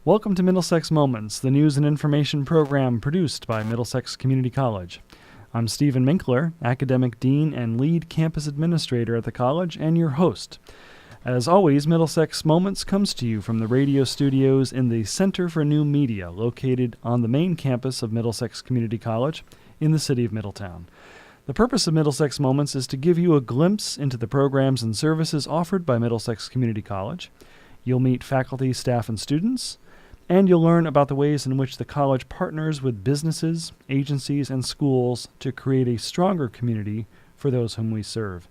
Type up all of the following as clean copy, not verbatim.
Welcome to Middlesex Moments, the news and information program produced by Middlesex Community College. I'm Stephen Minkler, Academic Dean and Lead Campus Administrator at the college, and your host. As always, Middlesex Moments comes to you from the radio studios in the Center for New Media, located on the main campus of Middlesex Community College in the city of Middletown. The purpose of Middlesex Moments is to give you a glimpse into the programs and services offered by Middlesex Community College. You'll meet faculty, staff, and students, and you'll learn about the ways in which the college partners with businesses, agencies, and schools to create a stronger community for those whom we serve.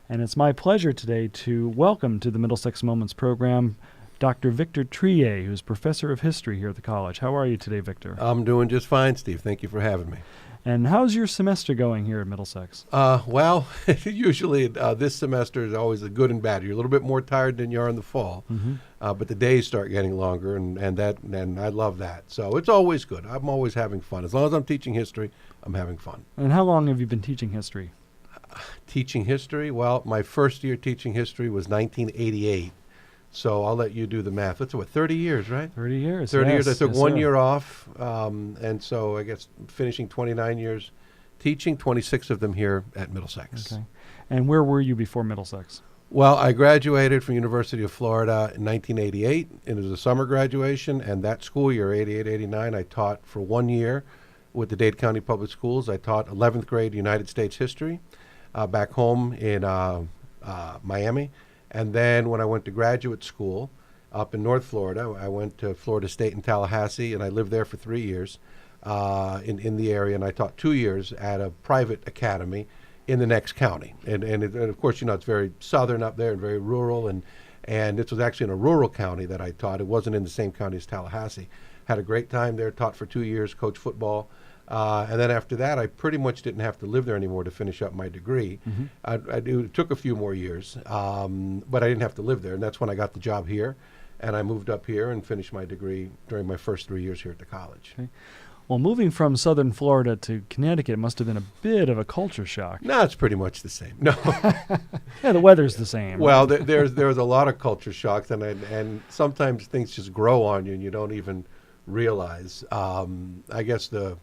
And it's my pleasure today to welcome to the Middlesex Moments program Dr. Victor Triay, who's Professor of History here at the college. How are you today, Victor? I'm doing just fine, Steve. Thank you for having me. And how's your semester going here at Middlesex? Well, usually this semester is always a good and bad. You're a little bit more tired than you are in the fall, but the days start getting longer, and I love that. So it's always good. I'm always having fun. As long as I'm teaching history, I'm having fun. And how long have you been teaching history? Teaching history? Well, my first year teaching history was 1988. So I'll let you do the math. That's what, 30 years, right? 30 years. 30 yes, years. I took yes, one sir. year off, and so I guess finishing 29 years teaching, 26 of them here at Middlesex. Okay. And where were you before Middlesex? Well, I graduated from University of Florida in 1988. It was a summer graduation, and that school year, 88, 89, I taught for 1 year with the Dade County Public Schools. I taught 11th grade United States history back home in Miami. And then when I went to graduate school up in North Florida, I went to Florida State in Tallahassee, and I lived there for 3 years in the area, and I taught 2 years at a private academy in the next county. And of course, you know, it's very southern up there and very rural, and this was actually in a rural county that I taught. It wasn't in the same county as Tallahassee. Had a great time there, taught for 2 years, coached football. And then after that, I pretty much didn't have to live there anymore to finish up my degree. It took a few more years, but I didn't have to live there. And that's when I got the job here. And I moved up here and finished my degree during my first 3 years here at the college. Okay. Well, moving from southern Florida to Connecticut must have been a bit of a culture shock. No, it's pretty much the same. No. Yeah, the weather's the same. Well, there's a lot of culture shocks, and sometimes things just grow on you and you don't even realize. I guess the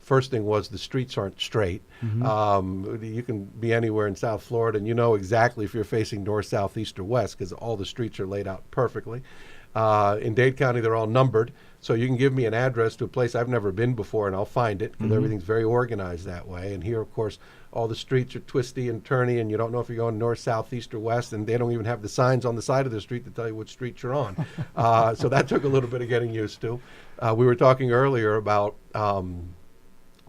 first thing was the streets aren't straight. You can be anywhere in South Florida, and you know exactly if you're facing north, south, east, or west because all the streets are laid out perfectly. In Dade County, they're all numbered, so you can give me an address to a place I've never been before, and I'll find it because everything's very organized that way. And here, of course, all the streets are twisty and turny, and you don't know if you're going north, south, east, or west, and they don't even have the signs on the side of the street to tell you which street you're on. So that took a little bit of getting used to. We were talking earlier about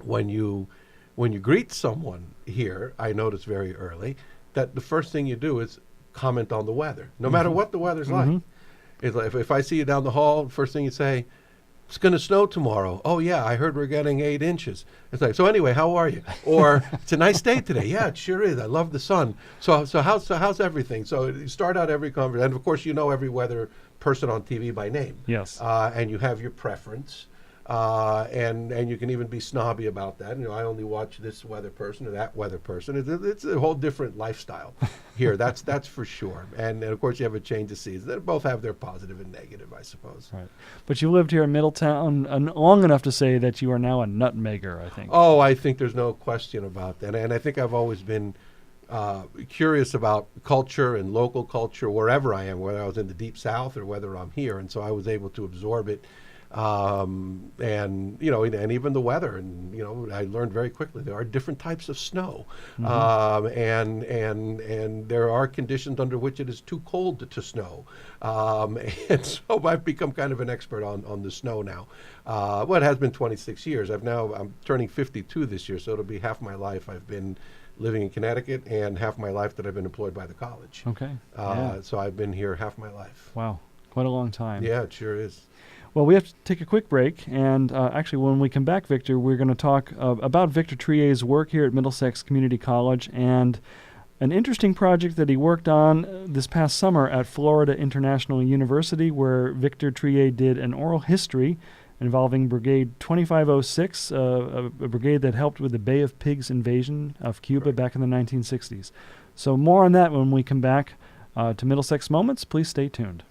when you greet someone here, I noticed very early that the first thing you do is comment on the weather, no matter what the weather's like. It's like if I see you down the hall, first thing you say, it's going to snow tomorrow. Oh, yeah, I heard we're getting 8 inches. It's like, so anyway, how are you? Or it's a nice day today. Yeah, it sure is. I love the sun. So how's everything? So you start out every conversation. And, of course, you know every weather person on TV by name. Yes. And you have your preference. And you can even be snobby about that. You know, I only watch this weather person or that weather person. It's a whole different lifestyle here. That's for sure. And of course, you have a change of seasons. They both have their positive and negative, I suppose. Right. But you lived here in Middletown long enough to say that you are now a nutmegger, I think. Oh, I think there's no question about that. And I think I've always been curious about culture and local culture wherever I am, whether I was in the Deep South or whether I'm here. And so I was able to absorb it. And you know, and even the weather, and you know, I learned very quickly there are different types of snow, and there are conditions under which it is too cold to snow, and so I've become kind of an expert on the snow now. Well, it has been 26 years. I'm turning 52 this year, so it'll be half my life I've been living in Connecticut and half my life that I've been employed by the college. Okay. So I've been here half my life. Wow, quite a long time. Yeah, it sure is. Well, we have to take a quick break, and actually when we come back, Victor, we're going to talk about Victor Triay's work here at Middlesex Community College and an interesting project that he worked on this past summer at Florida International University, where Victor Triay did an oral history involving Brigade 2506, a brigade that helped with the Bay of Pigs invasion of Cuba back in the 1960s. So more on that when we come back to Middlesex Moments. Please stay tuned.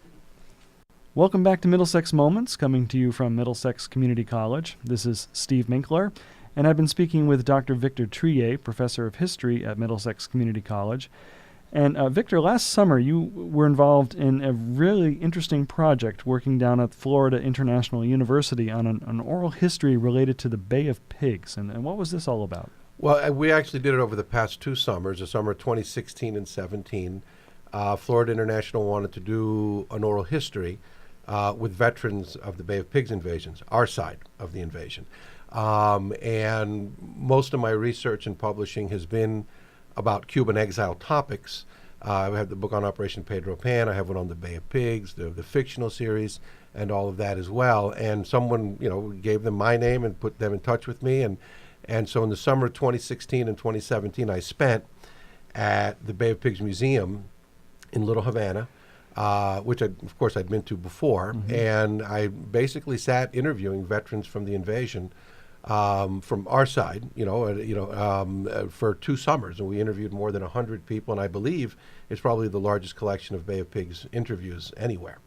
Welcome back to Middlesex Moments, coming to you from Middlesex Community College. This is Steve Minkler, and I've been speaking with Dr. Victor Triay, Professor of History at Middlesex Community College. And Victor, last summer you were involved in a really interesting project working down at Florida International University on an oral history related to the Bay of Pigs. And what was this all about? Well, we actually did it over the past 2 summers, the summer of 2016 and 17. Florida International wanted to do an oral history with veterans of the Bay of Pigs invasions, our side of the invasion. And most of my research and publishing has been about Cuban exile topics. I have the book on Operation Pedro Pan. I have one on the Bay of Pigs, the fictional series, and all of that as well. And someone, gave them my name and put them in touch with me. And so in the summer of 2016 and 2017, I spent at the Bay of Pigs Museum in Little Havana, which, of course, I'd been to before. Mm-hmm. And I basically sat interviewing veterans from the invasion from our side, for 2 summers. And we interviewed more than 100 people. And I believe it's probably the largest collection of Bay of Pigs interviews anywhere.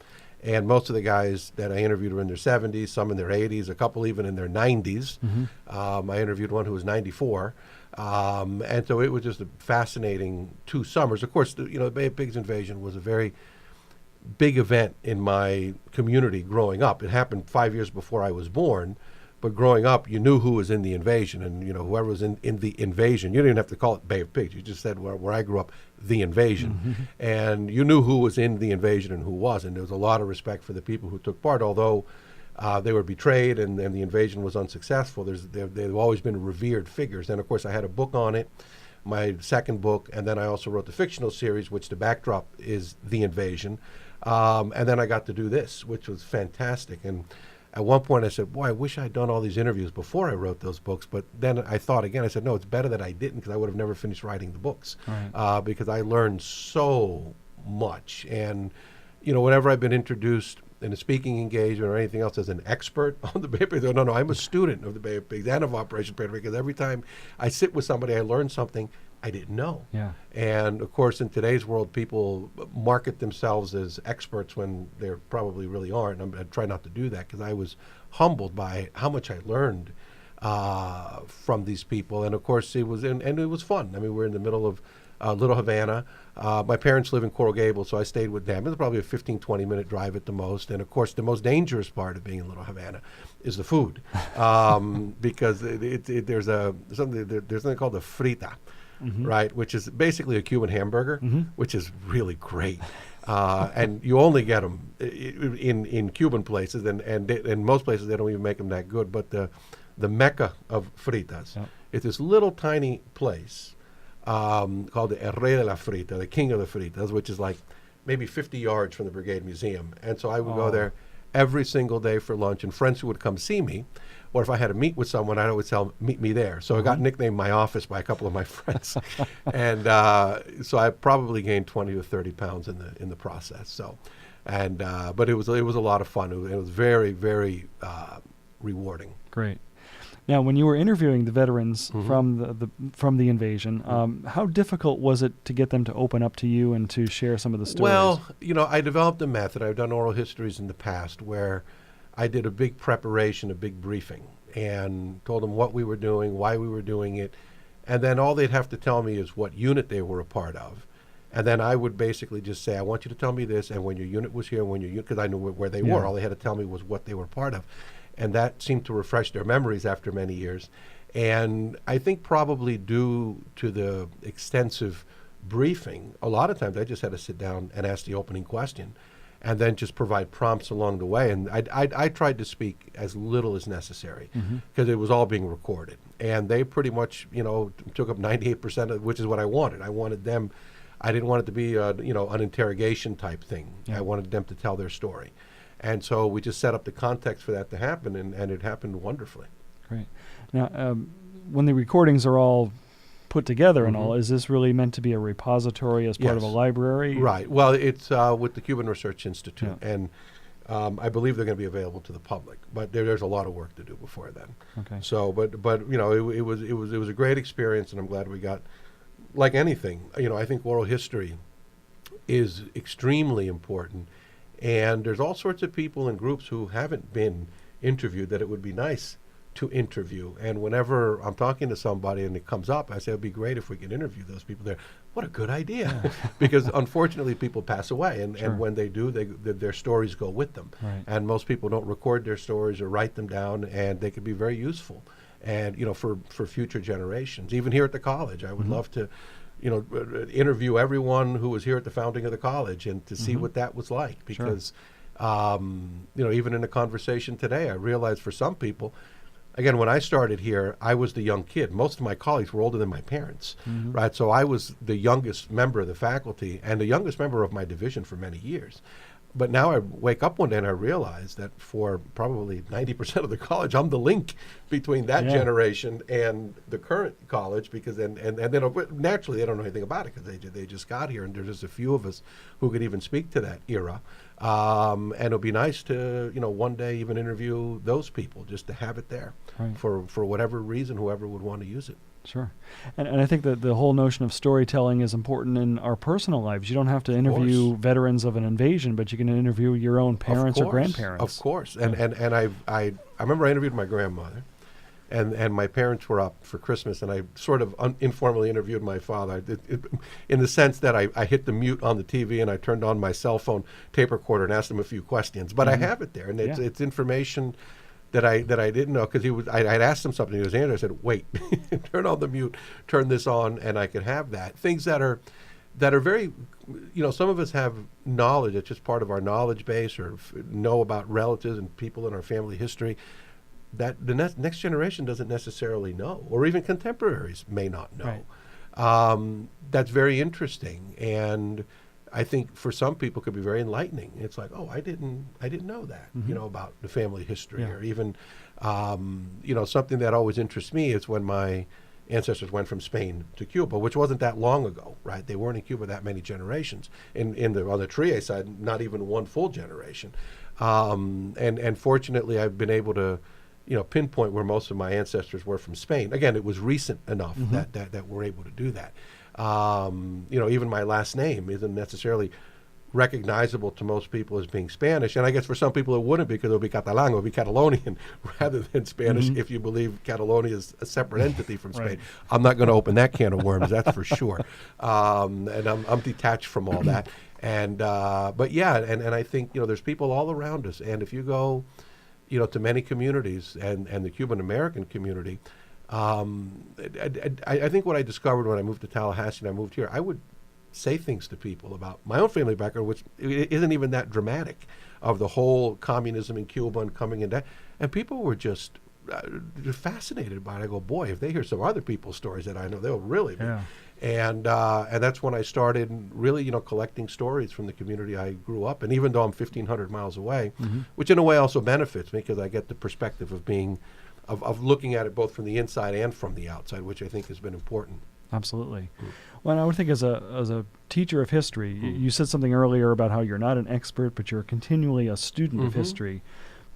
And most of the guys that I interviewed were in their 70s, some in their 80s, a couple even in their 90s. Mm-hmm. I interviewed one who was 94. And so it was just a fascinating 2 summers. Of course, the Bay of Pigs invasion was a very big event in my community growing up. It happened 5 years before I was born. But growing up, you knew who was in the invasion. And, whoever was in the invasion, you didn't have to call it Bay of Pigs. You just said, where I grew up, the invasion. Mm-hmm. And you knew who was in the invasion and who wasn't. There was a lot of respect for the people who took part, although they were betrayed and the invasion was unsuccessful. They've always been revered figures. And, of course, I had a book on it, my second book, and then I also wrote the fictional series, which the backdrop is the invasion. And then I got to do this, which was fantastic. And at one point I said, boy, I wish I'd done all these interviews before I wrote those books. But then I thought again, I said, no, it's better that I didn't, because I would have never finished writing the books. Right. Because I learned so much. And, whenever I've been introduced in a speaking engagement or anything else as an expert on the Bay of Pigs, no, I'm a student of the Bay of Pigs and of Operation Pedro, because every time I sit with somebody, I learn something I didn't know. Yeah. And, of course, in today's world, people market themselves as experts when they probably really aren't. I try not to do that, because I was humbled by how much I learned from these people. And, of course, it was fun. I mean, we're in the middle of Little Havana. My parents live in Coral Gables, so I stayed with them. It was probably a 15, 20-minute drive at the most. And, of course, the most dangerous part of being in Little Havana is the food, because there's something called the frita. Mm-hmm. Right, which is basically a Cuban hamburger, mm-hmm. which is really great. And you only get them in Cuban places, and in most places they don't even make them that good. But the mecca of fritas, yep. It's this little tiny place called the El Rey de la Frita, the king of the fritas, which is like maybe 50 yards from the Brigade Museum. And so I would go there every single day for lunch, and friends who would come see me, or if I had to meet with someone, I'd always tell meet me there. So I got nicknamed My Office by a couple of my friends. And so I probably gained 20 to 30 pounds in the process. So, but it was a lot of fun. It was very, very rewarding. Great. Now, when you were interviewing the veterans mm-hmm. from the invasion, how difficult was it to get them to open up to you and to share some of the stories? Well, I developed a method. I've done oral histories in the past where I did a big preparation, a big briefing, and told them what we were doing, why we were doing it, and then all they'd have to tell me is what unit they were a part of. And then I would basically just say, I want you to tell me this, and when your unit was here, because I knew where they were. All they had to tell me was what they were part of. And that seemed to refresh their memories after many years. And I think probably due to the extensive briefing, a lot of times I just had to sit down and ask the opening question and then just provide prompts along the way. And I tried to speak as little as necessary, because it was all being recorded. And they pretty much, took up 98% of, which is what I wanted. I wanted them, I didn't want it to be, an interrogation type thing. Yeah. I wanted them to tell their story. And so we just set up the context for that to happen, and it happened wonderfully. Great. Now, when the recordings are all put together and all, is this really meant to be a repository as part of a library? Right. Well, it's with the Cuban Research Institute, and I believe they're going to be available to the public. But there's a lot of work to do before then. Okay. So, but it was a great experience, and I'm glad we got. Like anything, I think oral history is extremely important And there's all sorts of people and groups who haven't been interviewed that it would be nice to interview. And whenever I'm talking to somebody and it comes up, I say, it'd be great if we could interview those people there. What a good idea. Because unfortunately people pass away, and, Sure. and when they do, their stories go with them. Right. And most people don't record their stories or write them down, and they can be very useful. And, for future generations. Even here at the college, I would love to, interview everyone who was here at the founding of the college and to see what that was like. Because, even in a conversation today, I realized for some people, again, when I started here, I was the young kid. Most of my colleagues were older than my parents, right? So I was the youngest member of the faculty and the youngest member of my division for many years. But now I wake up one day and I realize that for probably 90% of the college, I'm the link between that generation and the current college, because then naturally they don't know anything about it because they just got here, and there's just a few of us who could even speak to that era. And it'll be nice to one day even interview those people, just to have it there for whatever reason, whoever would want to use it. Sure. And I think that the whole notion of storytelling is important in our personal lives. You don't have to interview veterans of an invasion, but you can interview your own parents or grandparents. Of course. And I remember I interviewed my grandmother, and my parents were up for Christmas, and I sort of informally interviewed my father, in the sense that I hit the mute on the TV and I turned on my cell phone tape recorder and asked him a few questions. But I have it there, and it's information that I didn't know, because I'd asked him something. He was answering. I said, "Wait, turn on the mute, turn this on," and I could have that. Things that are very, some of us have knowledge that's just part of our knowledge base, or know about relatives and people in our family history that the next generation doesn't necessarily know, or even contemporaries may not know. Right. That's very interesting, and I think for some people could be very enlightening. It's like, oh, I didn't know that, about the family history, or even, something that always interests me is when my ancestors went from Spain to Cuba, which wasn't that long ago, right? They weren't in Cuba that many generations. On the Triay side, not even one full generation. And fortunately, I've been able to, pinpoint where most of my ancestors were from Spain. Again, it was recent enough that we're able to do that. Even my last name isn't necessarily recognizable to most people as being Spanish, and I guess for some people it wouldn't, because it'll be Catalan, it'll be Catalonian rather than Spanish, if you believe Catalonia is a separate entity from Spain. Right. I'm not going to open that can of worms, that's for sure. And I'm detached from all that. And I think there's people all around us, and if you go to many communities and the Cuban American community, I think what I discovered when I moved to Tallahassee and I moved here, I would say things to people about my own family background, which isn't even that dramatic, of the whole communism in Cuba and coming in that. And people were just fascinated by it. I go, boy, if they hear some other people's stories that I know, they'll really be. Yeah. And that's when I started really, collecting stories from the community I grew up in, even though I'm 1,500 miles away, which in a way also benefits me, because I get the perspective of being of looking at it both from the inside and from the outside, which I think has been important. Absolutely. Well, I would think as a teacher of history, you said something earlier about how you're not an expert, but you're continually a student of history.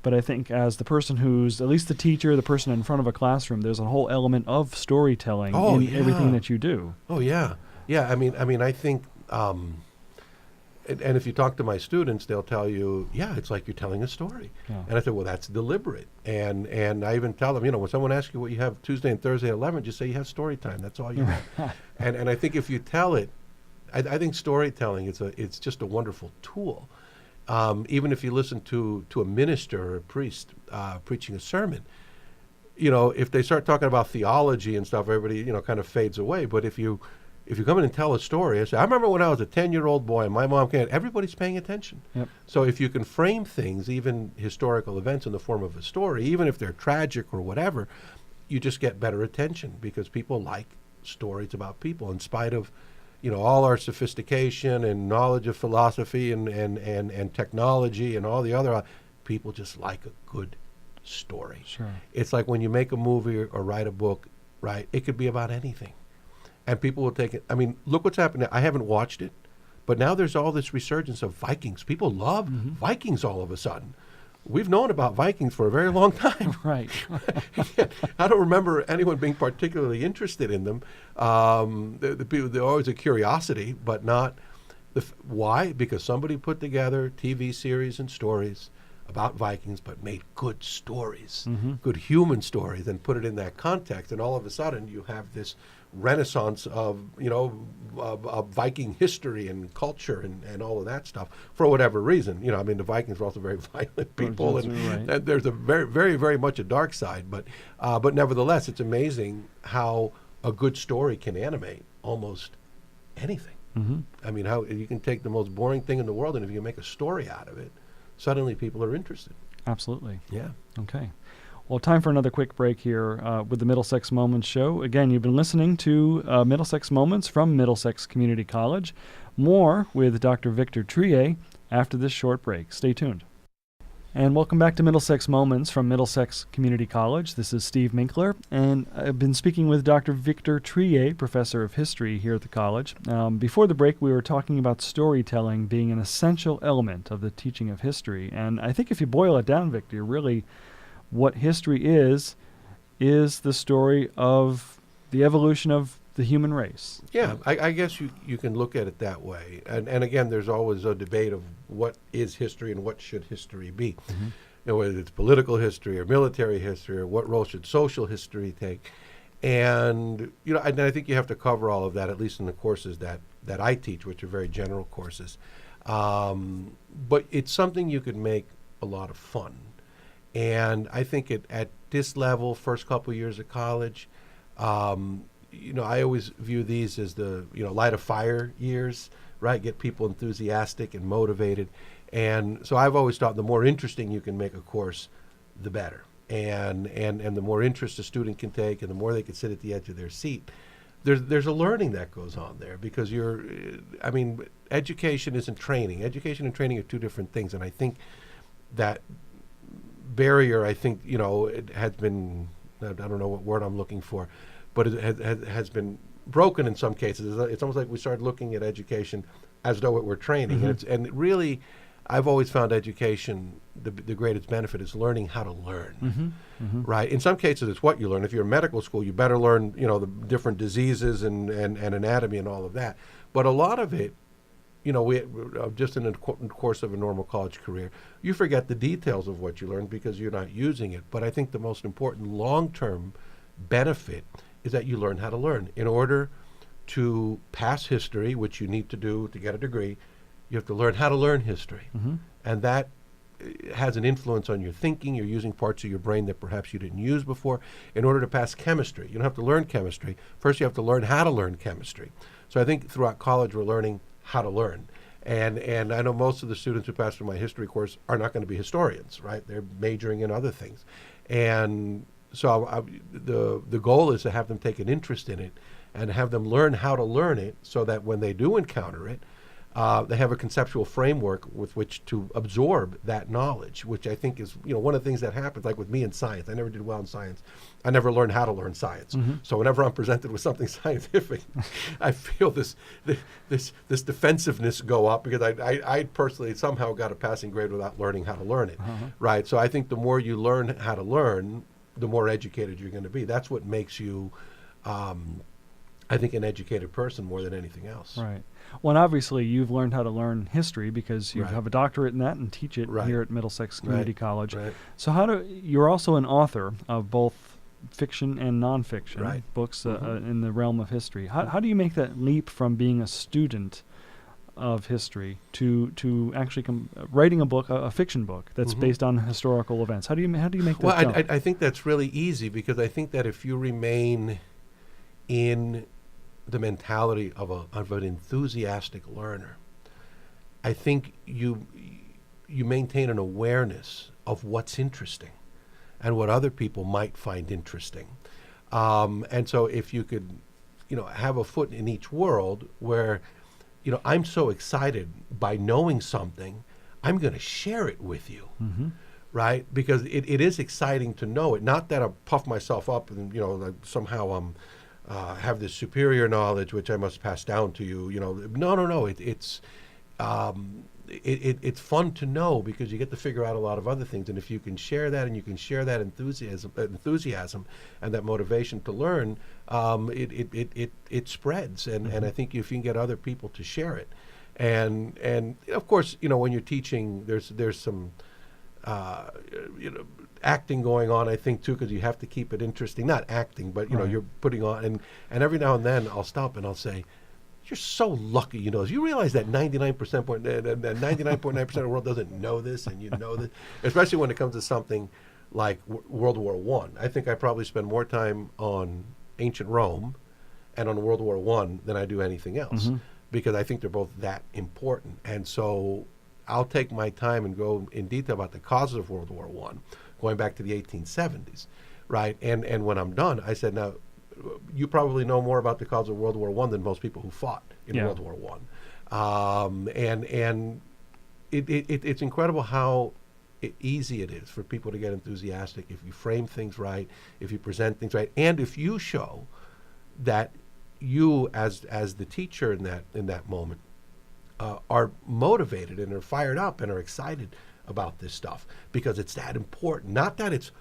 But I think as the person who's, at least the teacher, the person in front of a classroom, there's a whole element of storytelling in everything that you do. Oh, yeah. Yeah, I mean, I think, and if you talk to my students, they'll tell you, yeah, it's like you're telling a story. Yeah. And I said, well, that's deliberate. And I even tell them, when someone asks you what you have Tuesday and Thursday at 11, just say you have story time. That's all you have. And I think if you tell it, I think storytelling, it's just a wonderful tool. Even if you listen to a minister or a priest preaching a sermon, if they start talking about theology and stuff, everybody, kind of fades away. But if you come in and tell a story, I say, I remember when I was a 10-year-old boy and my mom came, everybody's paying attention. Yep. So if you can frame things, even historical events, in the form of a story, even if they're tragic or whatever, you just get better attention, because people like stories about people, in spite of all our sophistication and knowledge of philosophy and technology and all the other, people just like a good story. Sure. It's like when you make a movie or write a book, right? It could be about anything. And people will take it. I mean, look what's happening. I haven't watched it, but now there's all this resurgence of Vikings. People love Vikings all of a sudden. We've known about Vikings for a very long time. Right. I don't remember anyone being particularly interested in them. The people, they're always a curiosity, but not Why? Because somebody put together TV series and stories about Vikings, but made good stories, good human stories, and put it in that context. And all of a sudden, you have this renaissance of of Viking history and culture and all of that stuff for whatever reason. I mean, the Vikings were also very violent people, and there's a very, very, very much a dark side. But nevertheless, it's amazing how a good story can animate almost anything. I mean, how you can take the most boring thing in the world, and if you can make a story out of it, suddenly people are interested. Absolutely. Yeah. Okay. Well, time for another quick break here with the Middlesex Moments Show. Again, you've been listening to Middlesex Moments from Middlesex Community College. More with Dr. Victor Triay after this short break. Stay tuned. And welcome back to Middlesex Moments from Middlesex Community College. This is Steve Minkler, and I've been speaking with Dr. Victor Triay, professor of history here at the college. Before the break, we were talking about storytelling being an essential element of the teaching of history. And I think if you boil it down, Victor, really what history is the story of the evolution of the human race. Yeah, I guess you can look at it that way. And again, there's always a debate of what is history and what should history be. Whether it's political history or military history, or what role should social history take. And I think you have to cover all of that, at least in the courses that I teach, which are very general courses. But it's something you could make a lot of fun. And I think at this level, first couple years of college, I always view these as the light a fire years, right? Get people enthusiastic and motivated. And so I've always thought the more interesting you can make a course, the better. And the more interest a student can take, and the more they can sit at the edge of their seat, there's a learning that goes on there, because education isn't training. Education and training are two different things. And I think that barrier, it has been, I don't know what word I'm looking for, but it has been broken in some cases. It's almost like we started looking at education as though it were training. And really, I've always found education, the greatest benefit is learning how to learn, right? In some cases, it's what you learn. If you're in medical school, you better learn, the different diseases and anatomy and all of that. But a lot of it, just in the course of a normal college career, you forget the details of what you learned because you're not using it. But I think the most important long-term benefit is that you learn how to learn. In order to pass history, which you need to do to get a degree, you have to learn how to learn history. And that has an influence on your thinking. You're using parts of your brain that perhaps you didn't use before. In order to pass chemistry, you don't have to learn chemistry. First, you have to learn how to learn chemistry. So I think throughout college, we're learning how to learn. And I know most of the students who pass through my history course are not going to be historians, right? They're majoring in other things. And so the goal is to have them take an interest in it and have them learn how to learn it, so that when they do encounter it, they have a conceptual framework with which to absorb that knowledge, which I think is one of the things that happens, like with me in science. I never did well in science. I never learned how to learn science. So whenever I'm presented with something scientific, I feel this defensive-ness go up, because I personally somehow got a passing grade without learning how to learn it, right? So I think the more you learn how to learn, the more educated you're going to be. That's what makes you, I think, an educated person more than anything else. Right. Well, and obviously you've learned how to learn history because you have a doctorate in that and teach it here at Middlesex Community College. Right. So you're also an author of both fiction and nonfiction books in the realm of history. How do you make that leap from being a student of history to actually writing a book, a fiction book that's based on historical events? How do you make that jump? I think that's really easy, because I think that if you remain in the mentality of an enthusiastic learner, I think you maintain an awareness of what's interesting and what other people might find interesting. And so if you could, have a foot in each world where, I'm so excited by knowing something, I'm going to share it with you, right? Because it is exciting to know it. Not that I puff myself up and, like somehow I'm have this superior knowledge which I must pass down to you. No. It's fun to know, because you get to figure out a lot of other things, and if you can share that, and you can share that enthusiasm and that motivation to learn, it spreads, and I think if you can get other people to share it, And of course, when you're teaching, there's some acting going on, I think, too, because you have to keep it interesting. Not acting, but you're putting on, and every now and then I'll stop and I'll say, "You're so lucky, You realize that 99.9% of the world doesn't know this, and you know this, especially when it comes to something like World War I. I think I probably spend more time on ancient Rome and on World War I than I do anything else, because I think they're both that important. And so I'll take my time and go in detail about the causes of World War I, going back to the 1870s, right? And when I'm done, I said, now, you probably know more about the cause of World War I than most people who fought in World War I. And it's incredible how easy it is for people to get enthusiastic if you frame things right, if you present things right, and if you show that you, as the teacher in that moment, are motivated and are fired up and are excited about this stuff, because it's that important. Not that it's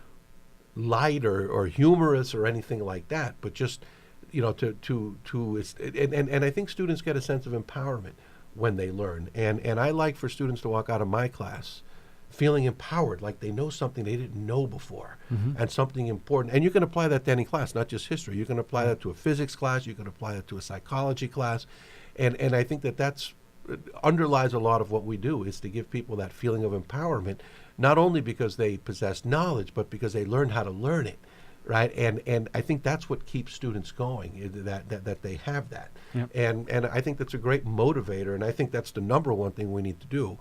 light or humorous or anything like that, but just and I think students get a sense of empowerment when they learn, and I like for students to walk out of my class feeling empowered, like they know something they didn't know before, and something important. And you can apply that to any class, not just history. You can apply that to a physics class. You can apply that to a psychology class, and I think that's underlies a lot of what we do, is to give people that feeling of empowerment, not only because they possess knowledge, but because they learn how to learn it, right? And I think that's what keeps students going, that they have that. Yep. And I think that's a great motivator, and I think that's the number one thing we need to do,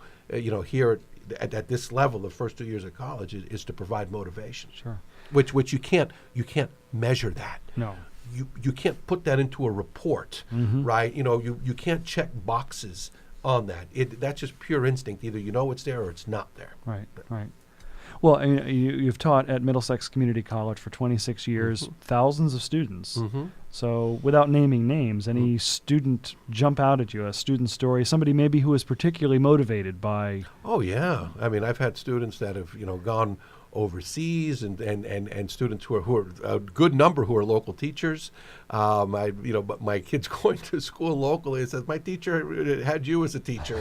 here at this level, the first 2 years of college, is to provide motivation. Sure. Which you can't measure that. No. You can't put that into a report, right? You can't check boxes on that. That's just pure instinct. Either you know it's there or it's not there. Right. Well, I mean, you've taught at Middlesex Community College for 26 years, thousands of students. So without naming names, any student jump out at you, a student story, somebody maybe who is particularly motivated by... Oh, yeah. I mean, I've had students that have, gone overseas, and students who are a good number who are local teachers. But my kids going to school locally, it says, my teacher had you as a teacher,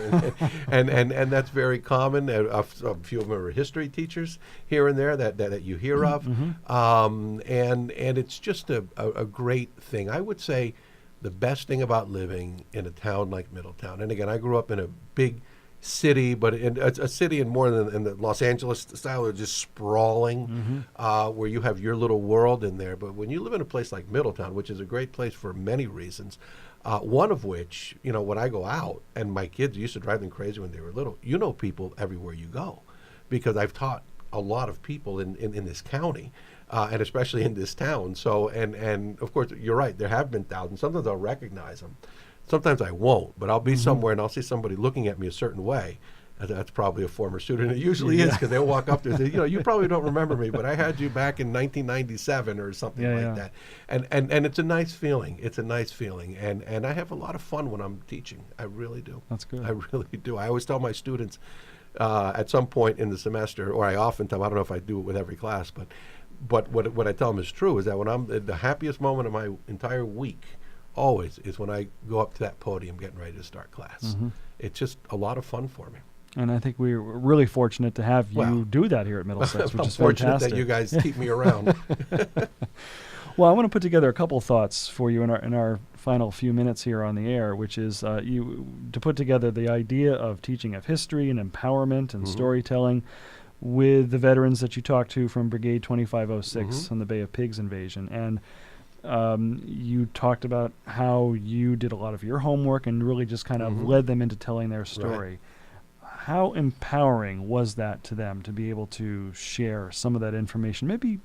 and that's very common. A few of them are history teachers here and there that you hear of, and it's just a great thing. I would say the best thing about living in a town like Middletown, and again, I grew up in a big city, but it's a city in more than in the Los Angeles style, or just sprawling, where you have your little world in there. But when you live in a place like Middletown, which is a great place for many reasons, one of which, when I go out, and my kids used to drive them crazy when they were little, people everywhere you go, because I've taught a lot of people in this county, and especially in this town. So, and of course, you're right, there have been thousands. Sometimes I'll recognize them. Sometimes I won't, but I'll be somewhere and I'll see somebody looking at me a certain way. That's probably a former student. It usually is, because they'll walk up there and say, you probably don't remember me, but I had you back in 1997 or something like that. And it's a nice feeling. It's a nice feeling. And I have a lot of fun when I'm teaching. I really do. That's good. I really do. I always tell my students at some point in the semester, or I often tell them, I don't know if I do it with every class, but what I tell them is true, is that when I'm the happiest moment of my entire week, always, is when I go up to that podium getting ready to start class. It's just a lot lot of fun for me. And I think we're really fortunate to have you do that here at Middlesex, which is fortunate fantastic. that you guys keep me around. Well, I want to put together a couple thoughts for you in our final few minutes here on the air, which is to put together the idea of teaching of history and empowerment and storytelling with the veterans that you talked to from Brigade 2506 on the Bay of Pigs invasion. And you talked about how you did a lot of your homework and really just kind of led them into telling their story. Right. How empowering was that to them to be able to share some of that information? Maybe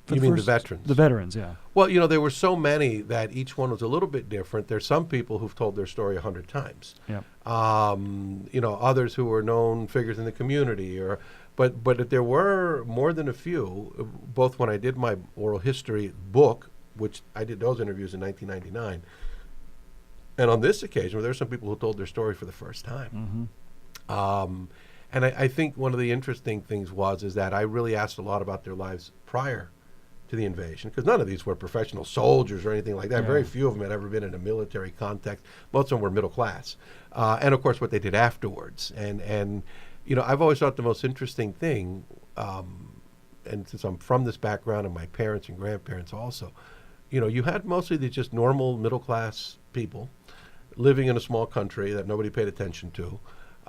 you mean the veterans? The veterans, yeah. Well, there were so many that each one was a little bit different. There's some people who've told their story 100 times. Yeah. Others who were known figures in the community, but there were more than a few. Both when I did my oral history book, which I did those interviews in 1999, and on this occasion, there were some people who told their story for the first time. And I think one of the interesting things is that I really asked a lot about their lives prior to the invasion, because none of these were professional soldiers or anything like that. Yeah. Very few of them had ever been in a military context. Most of them were middle class. And of course, what they did afterwards. And I've always thought the most interesting thing, and since I'm from this background and my parents and grandparents also, you had mostly these just normal middle class people living in a small country that nobody paid attention to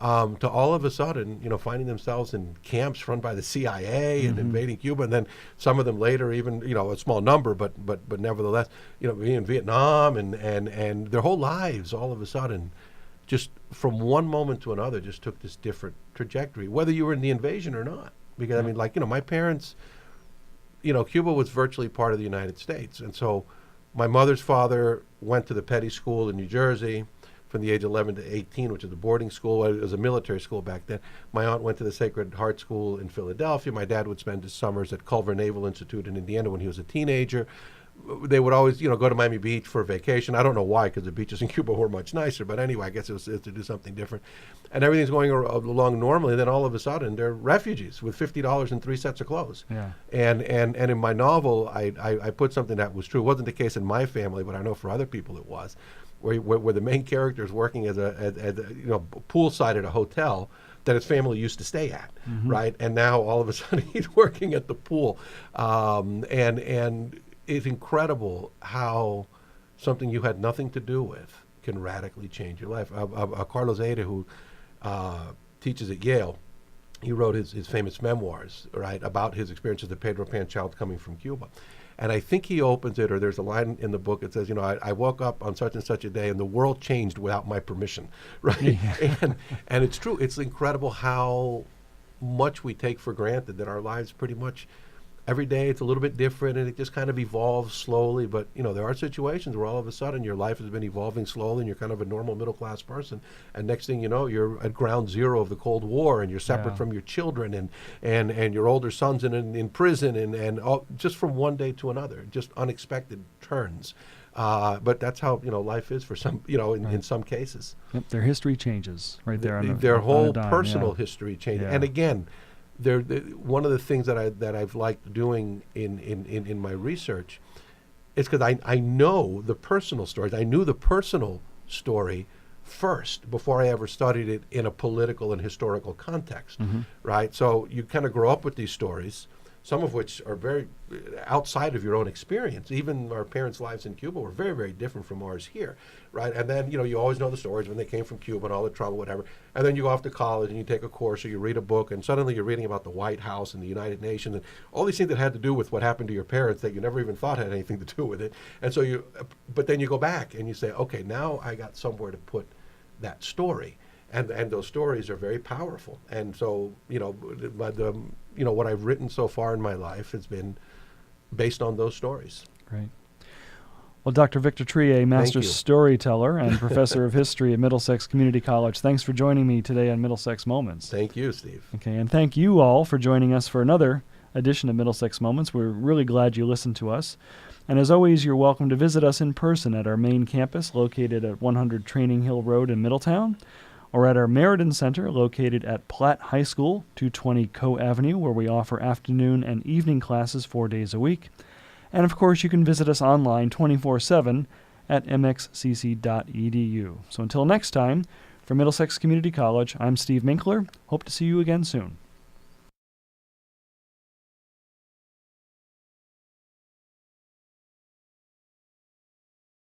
all of a sudden, finding themselves in camps run by the CIA and invading Cuba, and then some of them later even, a small number, but nevertheless, being in Vietnam and their whole lives all of a sudden, just from one moment to another, just took this different trajectory, whether you were in the invasion or not. Because, my parents, Cuba was virtually part of the United States. And so my mother's father went to the Petty School in New Jersey from the age of 11 to 18, which is a boarding school. It was a military school back then. My aunt went to the Sacred Heart School in Philadelphia. My dad would spend his summers at Culver Naval Institute in Indiana when he was a teenager. They would always, go to Miami Beach for a vacation. I don't know why, because the beaches in Cuba were much nicer. But anyway, I guess it was to do something different. And everything's going along normally. Then all of a sudden, they're refugees with $50 and 3 sets of clothes. Yeah. And in my novel, I put something that was true. It wasn't the case in my family, but I know for other people it was, where the main character is working as poolside at a hotel that his family used to stay at, right? And now all of a sudden he's working at the pool, and it's incredible how something you had nothing to do with can radically change your life. Carlos Lehder, who teaches at Yale, he wrote his famous memoirs, right, about his experience as a Pedro Pan child coming from Cuba. And I think he opens it, or there's a line in the book that says, I woke up on such and such a day and the world changed without my permission, right? Yeah. And it's true. It's incredible how much we take for granted that our lives pretty much every day it's a little bit different, and it just kind of evolves slowly. But, there are situations where all of a sudden your life has been evolving slowly and you're kind of a normal middle-class person. And next thing you know, you're at ground zero of the Cold War, and you're separate from your children, and your older son's in prison, and all, just from one day to another, just unexpected turns. But that's how, life is for some, in some cases. Yep, their history changes right there. Their whole personal history changes. Yeah. And again, one of the things that I've liked doing in my research is because I know the personal stories. I knew the personal story first before I ever studied it in a political and historical context, right? So you kind of grow up with these stories, some of which are very outside of your own experience. Even our parents' lives in Cuba were very, very different from ours here, right? And then, you always know the stories when they came from Cuba and all the trouble, whatever. And then you go off to college and you take a course or you read a book, and suddenly you're reading about the White House and the United Nations and all these things that had to do with what happened to your parents that you never even thought had anything to do with it. And so but then you go back and you say, okay, now I got somewhere to put that story. And those stories are very powerful. And so, what I've written so far in my life has been based on those stories. Great. Well, Dr. Victor Triay, Master Storyteller and Professor of History at Middlesex Community College, thanks for joining me today on Middlesex Moments. Thank you, Steve. Okay, and thank you all for joining us for another edition of Middlesex Moments. We're really glad you listened to us. And as always, you're welcome to visit us in person at our main campus located at 100 Training Hill Road in Middletown, or at our Meriden Center located at Platt High School, 220 Coe Avenue, where we offer afternoon and evening classes 4 days a week. And of course, you can visit us online 24/7 at mxcc.edu. So until next time, from Middlesex Community College, I'm Steve Minkler. Hope to see you again soon.